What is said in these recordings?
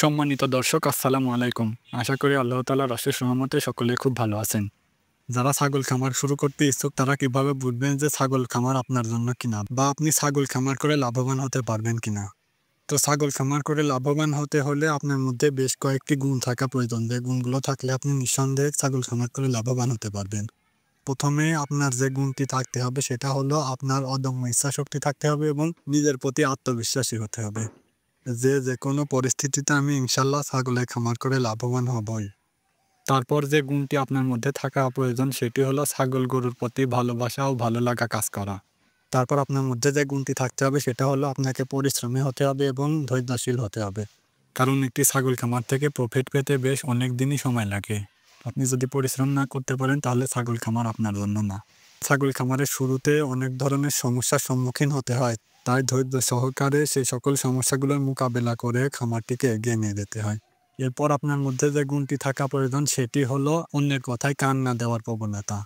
সম্মানিত দর্শক আসসালামু আলাইকুম। আশা করি আল্লাহ তাআলার অশেষ রহমতে সকলে খুব ভালো আছেন। যারা ছাগল খামার শুরু করতে ইচ্ছুক তারা কিভাবে বুঝবেন যে ছাগল খামার আপনার জন্য কিনা বা আপনি ছাগল খামার করে লাভবান হতে পারবেন কিনা। তো ছাগল খামার করে লাভবান হতে হলে আপনার মধ্যে বেশ কয়েকটি গুণ থাকা প্রয়োজন, যে গুণগুলো থাকলে আপনি নিঃসন্দেহে ছাগল খামার করে লাভবান হতে পারবেন। প্রথমে আপনার যে গুণটি থাকতে হবে সেটা হলো আপনার অদম্য ইচ্ছাশক্তি থাকতে হবে এবং নিজের প্রতি আত্মবিশ্বাসী হতে হবে। যে কোনো পরিস্থিতিতে আমি ইনশাল্লাহ ছাগলের খামার করে লাভবান হবই। তারপর যে গুণটি আপনার মধ্যে থাকা প্রয়োজন সেটি হলো ছাগল গরুর প্রতি ভালোবাসা ও ভালো লাগা কাজ করা। তারপর আপনার মধ্যে যে গুণটি থাকতে হবে সেটা হলো আপনাকে পরিশ্রমী হতে হবে এবং ধৈর্যশীল হতে হবে। কারণ একটি ছাগল খামার থেকে প্রফিট পেতে বেশ অনেক দিনই সময় লাগে। আপনি যদি পরিশ্রম না করতে পারেন তাহলে ছাগল খামার আপনার জন্য না। ছাগল খামারের শুরুতে অনেক ধরনের সমস্যার সম্মুখীন হতে হয়, তাই ধৈর্য সহকারে সেই সকল সমস্যাগুলোর মোকাবেলা করে খামারটিকে এগিয়ে নিয়ে যেতে হয়। এরপর আপনার মধ্যে যে গুণটি থাকা প্রয়োজন সেটি হলো অন্যের কথায় কান না দেওয়ার প্রবণতা।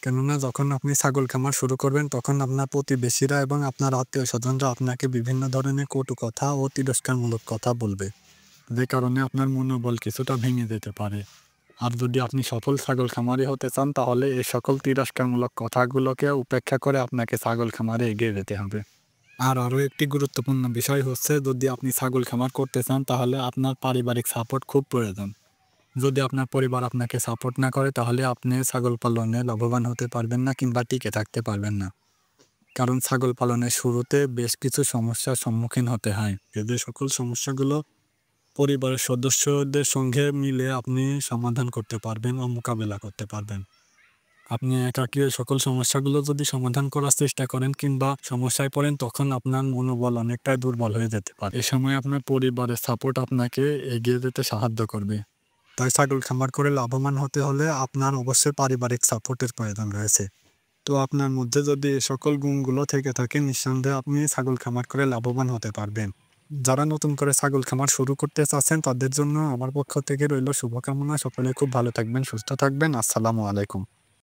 কেননা যখন আপনি ছাগল খামার শুরু করবেন তখন আপনার প্রতিবেশীরা এবং আপনার আত্মীয় স্বজনরা আপনাকে বিভিন্ন ধরনের কটু কথা ও তিরস্কারমূলক কথা বলবে, যে কারণে আপনার মনোবল কিছুটা ভেঙে যেতে পারে। আর যদি আপনি সফল ছাগল খামারি হতে চান তাহলে এই সকল তিরস্কারমূলক কথাগুলোকে উপেক্ষা করে আপনাকে ছাগল খামারে এগিয়ে যেতে হবে। আর আরও একটি গুরুত্বপূর্ণ বিষয় হচ্ছে, যদি আপনি ছাগল খামার করতে চান তাহলে আপনার পারিবারিক সাপোর্ট খুব প্রয়োজন। যদি আপনার পরিবার আপনাকে সাপোর্ট না করে তাহলে আপনি ছাগল পালনে লাভবান হতে পারবেন না কিংবা টিকে থাকতে পারবেন না। কারণ ছাগল পালনের শুরুতে বেশ কিছু সমস্যার সম্মুখীন হতে হয়, যে সকল সমস্যাগুলো পরিবারের সদস্যদের সঙ্গে মিলে আপনি সমাধান করতে পারবেন ও মোকাবেলা করতে পারবেন। আপনি একাকী ওই সকল সমস্যাগুলো যদি সমাধান করার চেষ্টা করেন কিংবা সমস্যায় পড়েন তখন আপনার মনোবল অনেকটাই দুর্বল হয়ে যেতে পারে। এ সময় আপনার পরিবারের সাপোর্ট আপনাকে এগিয়ে যেতে সাহায্য করবে। তাই ছাগল খামার করে লাভবান হতে হলে আপনার অবশ্যই পারিবারিক সাপোর্টের প্রয়োজন রয়েছে। তো আপনার মধ্যে যদি এ সকল গুণগুলো থেকে থাকে নিঃসন্দেহে আপনি ছাগল খামার করে লাভবান হতে পারবেন। যারা নতুন করে ছাগল খামার শুরু করতে চাচ্ছেন তাদের জন্য আমার পক্ষ থেকে রইল শুভকামনা। সকলে খুব ভালো থাকবেন, সুস্থ থাকবেন। আসসালামু আলাইকুম।